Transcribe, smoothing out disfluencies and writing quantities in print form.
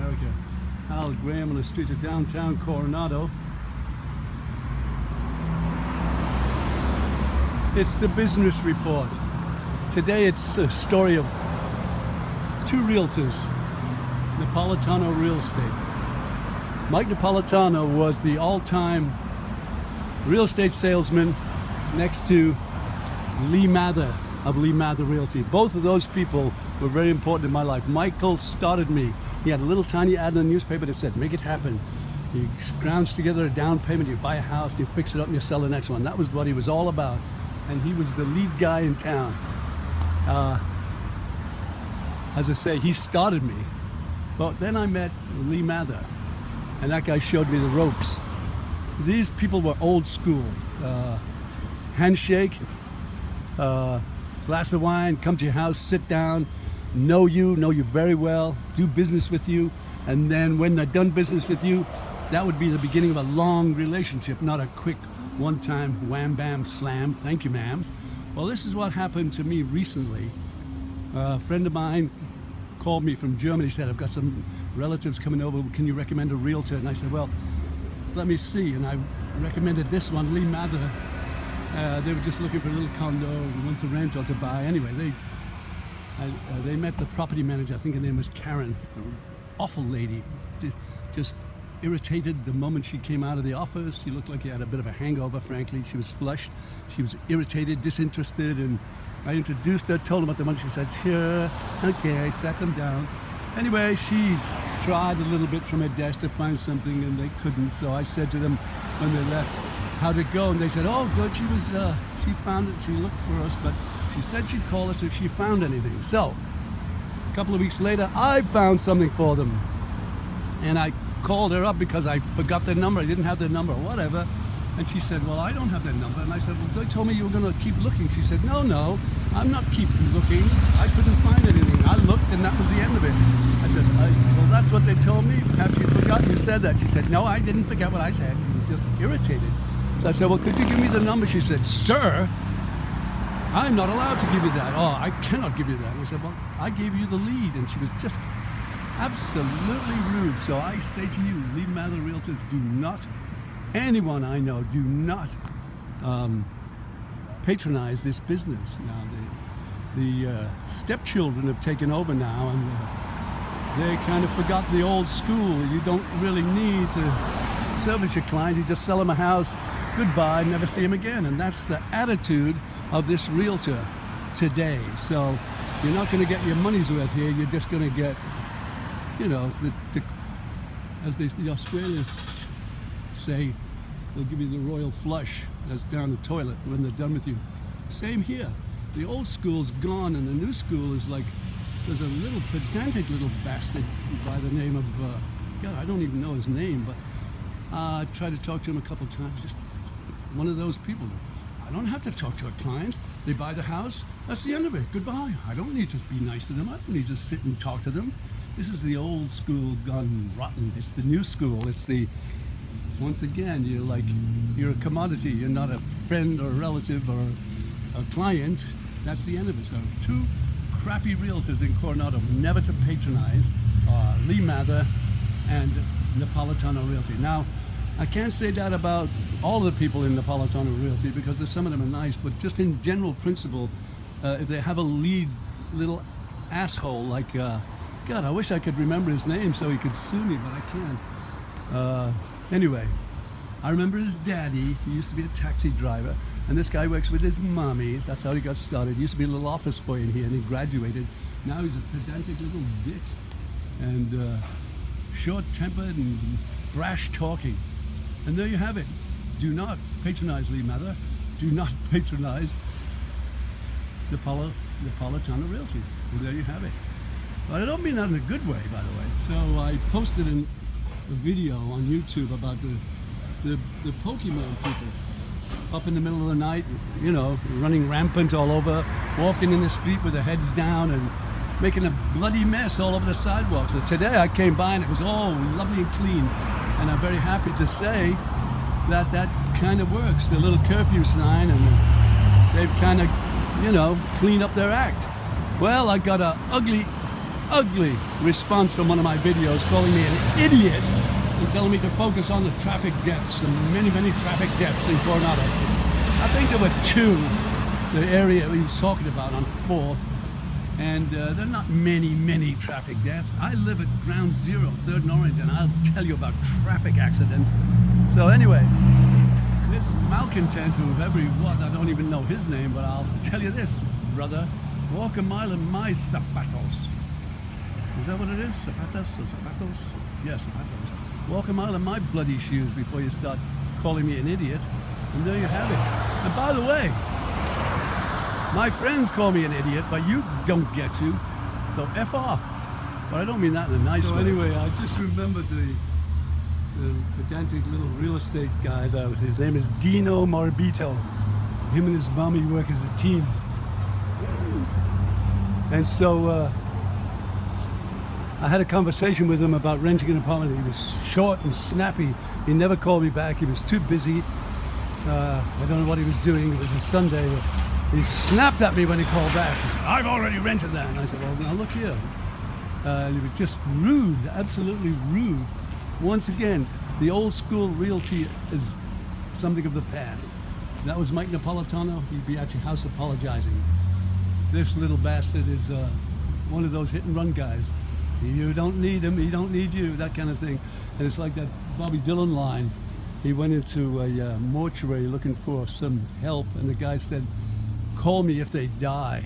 America. Al Graham on the streets of downtown Coronado. It's the business report. Today it's a story of two realtors, Napolitano Real Estate. Mike Napolitano was the all-time real estate salesman next to Lee Mather of Lee Mather Realty. Both of those people were very important in my life. Michael started me. He had a little tiny ad in the newspaper that said, make it happen. You scrounge together a down payment, you buy a house, you fix it up and you sell the next one. That was what he was all about. And he was the lead guy in town. As I say, he started me. But then I met Lee Mather, and that guy showed me the ropes. These people were old school. Handshake, glass of wine, come to your house, sit down, know you very well, do business with you, and then when they're done business with you, that would be the beginning of a long relationship, not a quick one-time wham bam slam, thank you ma'am. Well, this is what happened to me recently. A friend of mine called me from Germany, said, I've got some relatives coming over, can you recommend a realtor? And I said, well, let me see. And I recommended this one, Lee Mather. They were just looking for a little condo, want to rent or to buy. Anyway, they met the property manager. I think her name was Karen, an awful lady, just irritated the moment she came out of the office. She looked like she had a bit of a hangover, frankly. She was flushed, she was irritated, disinterested, and I introduced her, told them about the money. She said, sure, okay, I sat them down. Anyway, she tried a little bit from her desk to find something and they couldn't, so I said to them when they left, how'd it go? And they said, oh, good, she found it, she looked for us, but she said she'd call us if she found anything. So, a couple of weeks later, I found something for them. And I called her up because I forgot their number, I didn't have their number, or whatever. And she said, well, I don't have their number. And I said, well, they told me you were going to keep looking. She said, no, I'm not keeping looking. I couldn't find anything. I looked and that was the end of it. I said, well, that's what they told me. Perhaps you forgot you said that. She said, no, I didn't forget what I said. She was just irritated. So I said, well, could you give me the number? She said, sir, I'm not allowed to give you that. Oh, I cannot give you that. And I said, well, I gave you the lead. And she was just absolutely rude. So I say to you, Lee Mather Realtors, do not, anyone I know, do not patronize this business. Now, the stepchildren have taken over now, and they kind of forgot the old school. You don't really need to service your client. You just sell them a house, goodbye, never see them again. And that's the attitude of this realtor today. So you're not going to get your money's worth here. You're just going to get, you know, as the Australians say, they'll give you the royal flush that's down the toilet when they're done with you. Same here. The old school's gone and the new school is like, there's a little pedantic little bastard by the name of, God, I don't even know his name, but I tried to talk to him a couple times, just one of those people. I don't have to talk to a client. They buy the house, that's the end of it, goodbye. I don't need to be nice to them. I don't need to sit and talk to them. This is the old school gone rotten. It's the new school. It's the, once again, you're a commodity. You're not a friend or a relative or a client. That's the end of it. So two crappy realtors in Coronado, never to patronize, Lee Mather and Napolitano Realty. Now, I can't say that about all the people in Napolitano Realty because some of them are nice, but just in general principle, if they have a lead little asshole like, God, I wish I could remember his name so he could sue me, but I can't. Anyway, I remember his daddy. He used to be a taxi driver, and this guy works with his mommy. That's how he got started. He used to be a little office boy in here, and he graduated. Now he's a pedantic little dick, and short-tempered and brash talking. And there you have it. Do not patronize Lee Mather. Do not patronize Napolitano Realty. And there you have it. But I don't mean that in a good way, by the way. So I posted a video on YouTube about the Pokemon people up in the middle of the night, you know, running rampant all over, walking in the street with their heads down and making a bloody mess all over the sidewalks. So today I came by and it was all lovely and clean. And I'm very happy to say that that kind of works. The little curfew sign, and they've kind of, you know, cleaned up their act. Well, I got a ugly ugly response from one of my videos calling me an idiot and telling me to focus on the traffic deaths, the many, many traffic deaths in Coronado. I think there were 2, the area he was talking about on 4th, and there are not many traffic deaths. I live at ground zero, 3rd and Orange, and I'll tell you about traffic accidents. So anyway, this malcontent, whoever he was, I don't even know his name, but I'll tell you this, brother, walk a mile in my zapatos. Is that what it is? Zapatos or zapatos? Yes, zapatos. Walk a mile in my bloody shoes before you start calling me an idiot. And there you have it. And by the way, my friends call me an idiot, but you don't get to. So F off. But I don't mean that in a nice way. So anyway, I just remembered the pedantic little real estate guy. His name is Dino Marbito. Him and his mommy work as a team. And so I had a conversation with him about renting an apartment. He was short and snappy. He never called me back. He was too busy. I don't know what he was doing. It was a Sunday. He snapped at me when he called back. I've already rented that. And I said, well, now look here. He was just rude, absolutely rude. Once again, the old school realty is something of the past. That was Mike Napolitano. He'd be at your house apologizing. This little bastard is one of those hit and run guys. You don't need him, he don't need you, that kind of thing. And it's like that Bobby Dylan line. He went into a mortuary looking for some help, and the guy said, call me if they die.